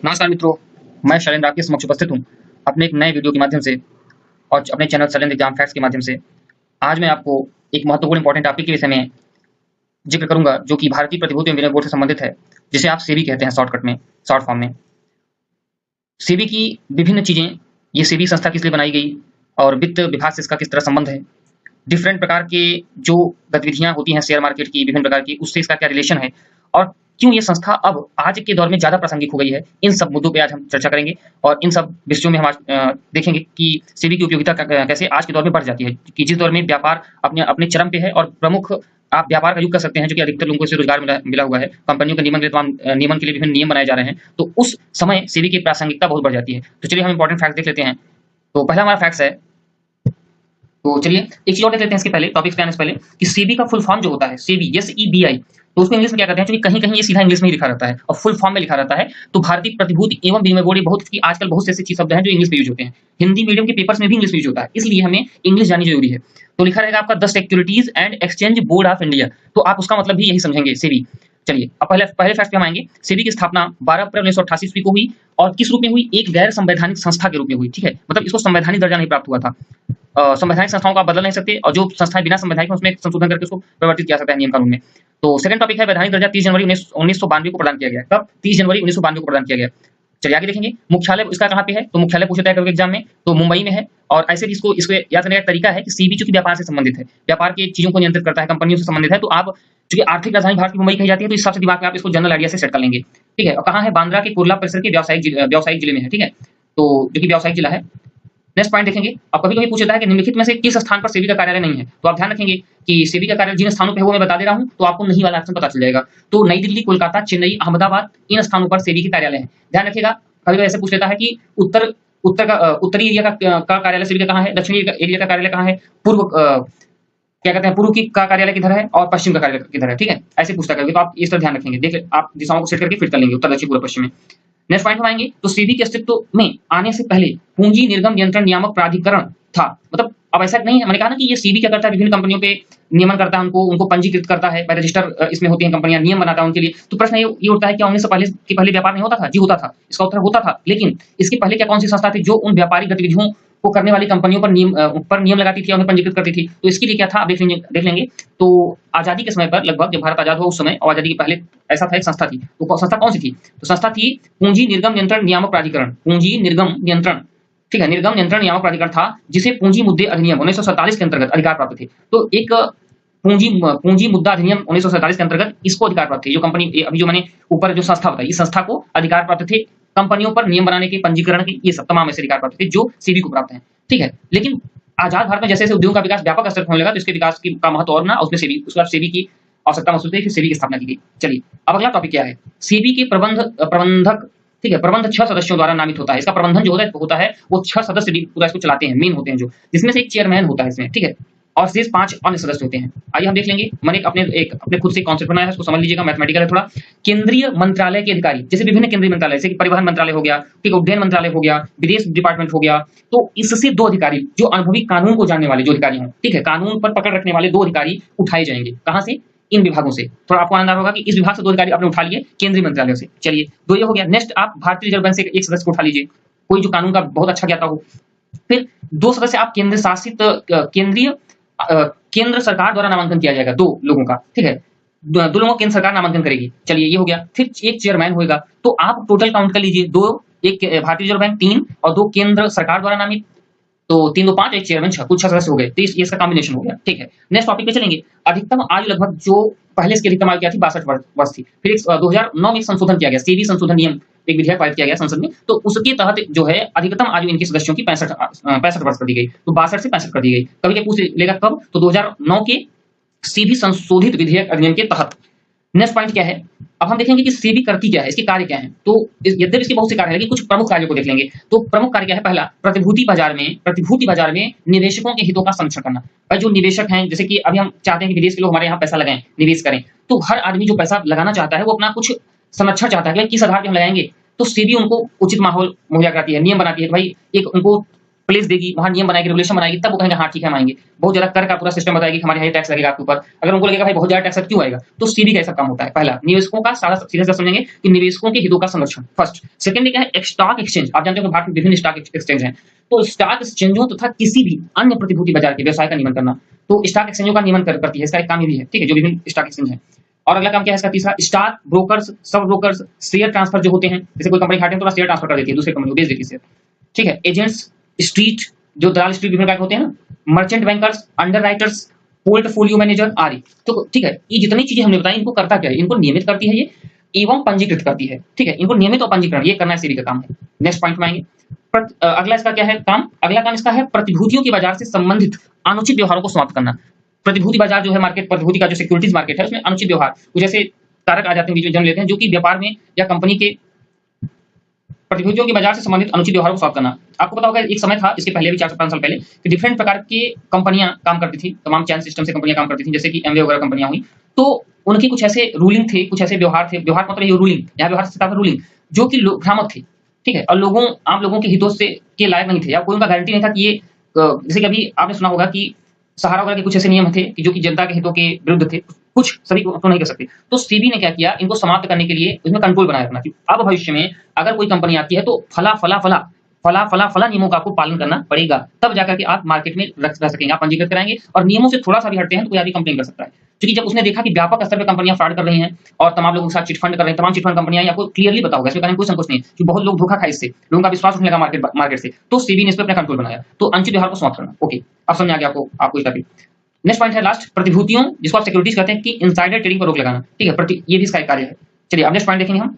नमस्कार मित्रों, मैं शैलेंद्र आपके समक्ष उपस्थित हूँ अपने एक नए वीडियो के माध्यम से और अपने चैनल शैलेंद्र एग्जाम फैक्ट्स के माध्यम से। आज मैं आपको एक महत्वपूर्ण इंपॉर्टेंट टॉपिक के विषय में जिक्र करूंगा जो कि भारतीय प्रतिभूति एवं विनिमय बोर्ड से संबंधित है, जिसे आप सेबी कहते हैं शॉर्टकट में, शॉर्ट फॉर्म में। सेबी की विभिन्न चीजें, ये सेबी संस्था किस लिए बनाई गई और वित्त विभाग से इसका किस तरह संबंध है, डिफरेंट प्रकार के जो गतिविधियां होती हैं शेयर मार्केट की विभिन्न प्रकार की, उससे इसका क्या रिलेशन है और क्यों ये संस्था अब आज के दौर में ज्यादा प्रासंगिक हो गई है। इन सब मुद्दों पे आज हम चर्चा करेंगे और इन सब विषयों में हम आज देखेंगे कि सेबी की उपयोगिता कैसे आज के दौर में बढ़ जाती है, कि जिस दौर में व्यापार अपने अपने चरम पे है और प्रमुख आप व्यापार का युग कर सकते हैं, जो कि अधिकतर लोगों को इससे रोजगार मिला हुआ है, कंपनियों के नियमन के लिए विभिन्न नियम बनाए जा रहे हैं, तो उस समय सेबी की प्रासंगिकता बहुत बढ़ जाती है। तो चलिए हम इंपॉर्टेंट फैक्ट देख लेते हैं। तो पहला हमारा फैक्ट है, तो चलिए एक चीज और देख लेते हैं इसके पहले, टॉपिक पे आने से पहले, कि सेबी का फुल फॉर्म जो होता है, सेबी SEBI, तो उसको इंग्लिश में क्या कहते हैं, क्योंकि कहीं कहीं ये सीधा इंग्लिश में ही लिखा रहता है और फुल फॉर्म में लिखा रहता है। तो भारतीय प्रतिभूति एवं विनिमय बोर्ड, बहुत आजकल बहुत से ऐसे शब्द हैं जो इंग्लिश में यूज होते हैं, हिंदी मीडियम के पेपर्स में भी इंग्लिश में यूज होता है, इसलिए हमें इंग्लिश जाननी जरूरी है। तो लिखा रहेगा आपका the securities and exchange board of India, तो आप उसका मतलब भी यही समझेंगे, सेबी। चलिए अब पहले फैक्ट पे हम आएंगे। सेबी की स्थापना 12 अप्रैल 1988 ईस्वी को हुई और किस रूप में हुई, एक गैर संवैधानिक संस्था के रूप में हुई। ठीक है, मतलब इसको संवैधानिक दर्जा नहीं प्राप्त हुआ था। संवैधानिक संस्थाओं को आप बदल नहीं सकते और जो संस्थाएं बिना संवैधानिक उसमें संशोधन करके उसको परिवर्तित किया सकता है नियम कानून में। तो सेकंड टॉपिक है, वैधानिक दर्जा 30 जनवरी 1992 को प्रदान किया गया। कब? 30 जनवरी 1992 को प्रदान किया गया। चलिए आगे देखेंगे, मुख्यालय इसका कहाँ पे है, तो मुख्यालय पूछता है एग्जाम में, तो मुंबई में है। और ऐसे भी इसको याद करने का तरीका है कि सेबी चूंकि व्यापार से संबंधित है, व्यापार की चीजों को नियंत्रित करता है, कंपनियों से संबंधित है, तो आप चूंकि आर्थिक राजधानी भारत की मुंबई कही जाती है, तो इस हिसाब से दिमाग में आप इसको जनरल आइडिया से सेट कर लेंगे। ठीक है, और कहाँ है, बांद्रा के कुर्ला परिसर के व्यावसायिक जिले में है। ठीक है, तो जो कि व्यावसायिक जिला है। नेक्स्ट पॉइंट देखेंगे, अब कभी कभी पूछता है कि निम्नलिखित में से किस स्थान पर सेबी का कार्यालय नहीं है, तो आप ध्यान रखेंगे कि सेबी का कार्यालय जिन स्थानों पर है वो मैं बता दे रहा हूं, तो आपको नहीं वाला ऑप्शन पता चल जाएगा। तो नई दिल्ली, कोलकाता, चेन्नई, अहमदाबाद, इन स्थानों पर सेबी के कार्यालय है। ध्यान रखिएगा, कभी ऐसे पूछ लेता है कि उत्तरी एरिया का कार्यालय सेबी का कहाँ है, दक्षिणी एरिया का कार्यालय कहाँ है, पूर्व क्या कहते हैं, पूर्व की का कार्यालय किधर है और पश्चिम का कार्यालय किधर है। ठीक है, ऐसे पूछता करेंगे, तो आप इस तरह ध्यान रखेंगे, देखिए आप दिशाओं को सेट करके फिट कर लेंगे, उत्तर, दक्षिण, पूर्व, पश्चिम में। नेक्स्ट पॉइंट में आएंगे, तो सेबी के अस्तित्व में आने से पहले पूंजी निर्गम नियंत्रण नियामक प्राधिकरण था। मतलब अब ऐसा नहीं है, मैंने कहा ना कि ये सेबी क्या करता है, विभिन्न कंपनियों पे नियमन करता है, उनको पंजीकृत करता है, रजिस्टर इसमें होती हैं कंपनियां, नियम बनाता है उनके लिए। तो प्रश्न ये उठता है कि उनसे पहले व्यापार नहीं होता था? जी होता था, इसका उत्तर होता था। लेकिन इसके पहले क्या कौन सी संस्था थी जो उन व्यापारिक गतिविधियों को करने वाली कंपनियों पर नियम लगाती थी और उन्हें पंजीकृत करती थी? तो इसके लिए क्या था, आप देख लेंगे। तो आजादी के समय पर, लगभग जब भारत आजाद हुआ उस समय और आजादी के पहले, ऐसा था, एक संस्था थी। तो संस्था कौन सी थी? तो संस्था थी पूंजी निर्गम नियंत्रण नियामक प्राधिकरण, पूंजी निर्गम नियंत्रण, ठीक है, निर्गम नियंत्रण नियामक प्राधिकरण था, जिसे पूंजी मुद्दे अधिनियम 1947 के अंतर्गत अधिकार प्राप्त थे। तो एक पूंजी मुद्दा अधिनियम 1947 के अंतर्गत इसको अधिकार प्राप्त थे, जो कंपनी अभी जो मैंने ऊपर जो संस्था बताई, इस संस्था को अधिकार प्राप्त थे कंपनियों पर नियम बनाने के, पंजीकरण के, ये सब तमाम ऐसे अधिकार प्राप्त थे जो सेबी को प्राप्त हैं। ठीक है, लेकिन आजाद भारत में जैसे जैसे उद्योगों का विकास व्यापक स्तर पर होने लगा, तो इसके विकास का महत्व और ना, उसमें सेबी की आवश्यकता महसूस हुई, फिर सेबी की स्थापना की गई। चलिए अब अगला टॉपिक क्या है, सेबी के प्रबंधक। ठीक है, प्रबंध 6 सदस्यों द्वारा नामित होता है। इसका प्रबंधन जो होता है वो 6 सदस्य पूरा इसको चलाते हैं, मेन होते हैं जो, जिसमें से एक चेयरमैन होता है इसमें। ठीक है, और शेष 5 अन्य सदस्य होते हैं। आइए हम देख लेंगे, मैंने अपने खुद से कॉन्सेप्ट बनाया है, उसको समझ लीजिएगा, मैथमेटिकल है थोड़ा। केंद्रीय मंत्रालय के अधिकारी, जैसे विभिन्न केंद्रीय मंत्रालय, जैसे कि परिवहन मंत्रालय हो गया, ठीक, उड्डयन मंत्रालय हो गया, विदेश डिपार्टमेंट हो गया, तो इससे 2 अधिकारी जो अनुभवी कानून को जानने वाले जो अधिकारी हों, ठीक है, कानून पर पकड़ रखने वाले 2 अधिकारी उठाए जाएंगे। कहां से? इन विभागों से। थोड़ा आपको आनंद होगा कि इस विभाग से 2 अधिकारी आपने उठा लिए, केंद्रीय मंत्रालय से। चलिए 2 ये हो गया। नेक्स्ट, आप भारतीय रिजर्व बैंक से एक सदस्य को उठा लीजिए, कोई जो कानून का बहुत अच्छा ज्ञाता हो। फिर 2 सदस्य आप केंद्र शासित केंद्र सरकार द्वारा नामांकन किया जाएगा 2 लोगों का। ठीक है, 2 लोगों को केंद्र सरकार नामांकन करेगी। चलिए ये हो गया। फिर एक चेयरमैन होगा, तो आप टोटल काउंट कर लीजिए, 2, एक भारतीय रिजर्व बैंक 3 और 2 केंद्र सरकार द्वारा नामित, तो 3 2 5, एक चेयरमैन 6, कुल 6 सदस्य हो गए। तो ये इसका कॉम्बिनेशन हो गया। ठीक है, नेक्स्ट टॉपिक पे चलेंगे। अधिकतम आयु लगभग, जो पहले इसकी अधिकतम आयु क्या थी, 62 वर्ष थी। फिर 2009 में संशोधन किया गया, सेबी संशोधन नियम, एक विधेयक पारित किया गया संसद में, तो उसके तहत जो है अधिकतम आयु इनके सदस्यों की 65 वर्ष कर दी गई, तो 62 से 65 कर दी गई। कभी क्या पूछ लेगा कब, तो 2009 के सेबी संशोधित विधेयक अधिनियम के तहत। नेक्स्ट पॉइंट क्या है, अब हम देखेंगे कि सेबी करती क्या है, इसके कार्य क्या है। तो यद्यपि इसके बहुत से कार्य है, लेकिन कुछ प्रमुख कार्यों को देख लेंगे। तो प्रमुख कार्य क्या है, पहला, प्रतिभूति बाजार में निवेशकों के हितों का संरक्षण करना। और जो निवेशक हैं, जैसे कि अभी हम चाहते हैं कि विदेश के लोग हमारे यहाँ पैसा लगाएं, निवेश करें, तो हर आदमी जो पैसा लगाना चाहता है वो अपना कुछ संरक्षण चाहता है कि किस आधार पर हम लगाएंगे। तो सेबी उनको उचित माहौल मुहैया कराती है, नियम बनाती है, भाई एक उनको प्लेस देगी, वहाँ नियम बनाएगी, रेगुलेशन बनाएगी, तब वो कहेंगे हाँ ठीक है हम आएंगे। बहुत ज्यादा कर का पूरा सिस्टम बताएगी कि हमारे यहाँ टैक्स लगेगा आपके ऊपर। अगर उनको लगेगा भाई बहुत ज्यादा टैक्स क्यों आएगा, तो सीबी का ऐसा काम होता है। पहला, निवेशकों का सारा सीधे से समझेंगे कि निवेशकों के हितों का संरक्षण फर्स्ट। सेकंड क्या है, स्टॉक एक्सचेंज। आप जानते हो कि भारत में विभिन्न स्टॉक एक्सचेंज हैं, तो स्टॉक एक्सचेंजों तथा किसी भी अन्य प्रतिभूति बाजार के व्यवसाय का नियमन करना, तो स्टॉक एक्सचेंजों का नियमन करती है, इसका एक काम ये भी है, ठीक है, जो विभिन्न स्टॉक एक्सचेंज है। और अगला काम क्या है इसका तीसरा, स्टॉक ब्रोकर्स, सब ब्रोकर्स, शेयर ट्रांसफर जो होते हैं, जैसे कोई कंपनी घाटे में तो शेयर ट्रांसफर कर देती है दूसरे कंपनी को, बेच देती है, ठीक है। एजेंट्स, स्ट्रीट जो दलाल स्ट्रीट विभिन्न बैंक होते हैं ना, merchant bankers, under writers, portfolio manager आदि। तो ठीक है, ये जितनी चीजें हमने बताई इनको करता क्या है, इनको नियमित करती है ये एवं पंजीकृत करती है, ठीक है। इनको नियमित और पंजीकरण ये करना सेबी का काम है। नेक्स्ट पॉइंट में आएंगे। अगला इसका क्या है काम, अगला काम इसका है प्रतिभूतियों के बाजार से संबंधित अनुचित व्यवहारों को समाप्त करना। प्रतिभूति बाजार जो है मार्केट, प्रतिभूति का जो सिक्योरिटीज मार्केट है उसमें अनुचित व्यवहार जैसे कारक आ जाते हैं बीच में, जन्म लेते हैं, जो कि व्यापार में या कंपनी के प्रतिभूतियों के बाजार से संबंधित अनुचित व्यवहारों को समाप्त करना। आपको पता होगा एक समय था, इसके पहले भी 4-5 साल पहले, कि डिफरेंट प्रकार की कंपनियां काम करती थी, तमाम चैन सिस्टम से कंपनियां काम करती थी, जैसे कि एमवे वगैरह कंपनियां हुई। तो उनके कुछ ऐसे रूलिंग थे, कुछ ऐसे व्यवहार थे, व्यवहार मतलब ये रूलिंग, यहाँ व्यवहार से रूलिंग, जो कि भ्रामक थे, ठीक है, और लोगों आम लोगों के हितों से के लायक नहीं थे, या कोई उनका गारंटी नहीं था कि ये जैसे कि अभी आपने सुना होगा कि सहारा वगैरह के कुछ ऐसे नियम थे कि जो कि जनता के हितों के विरुद्ध थे, कुछ सभी को तो नहीं कर सकते। तो सेबी ने क्या किया, इनको समाप्त करने के लिए इसमें कंट्रोल बनाए रखना कि अब भविष्य में अगर कोई कंपनी आती है तो फला फला फला फला फला फला नियमों का आपको पालन करना पड़ेगा, तब जाकर के आप मार्केट में रह सकेंगे, आप पंजीकृत कराएंगे। और नियमों से थोड़ा सा भी हटते हैं तो कोई आदमी कंप्लेन कर सकता है, क्योंकि जब उसने देखा कि व्यापक स्तर पर कंपनियां फ्रॉड कर रही हैं और तमाम लोगों के साथ चिटफंड कर रहे हैं, तमाम चिटफंड कंपनियां, या कोई क्लियरली बताओगे, इसमें कोई संकोच नहीं कि बहुत लोग धोखा खाए, इससे लोगों का विश्वास उठने लगा मार्केट से, तो सेबी ने इस पर अपना कंट्रोल बनाया। तो अनुचित व्यवहार को समाप्त करना। ओके, अब समझ आ गया आपको इसका भी। नेक्स्ट पॉइंट है लास्ट, प्रतिभूतियों जिसको आप सिक्योरिटीज कहते हैं कि इनसाइडर ट्रेडिंग पर रोक लगाना, ठीक है, ये भी इसका एक कार्य है। चलिए अब नेक्स्ट पॉइंट देखेंगे हम,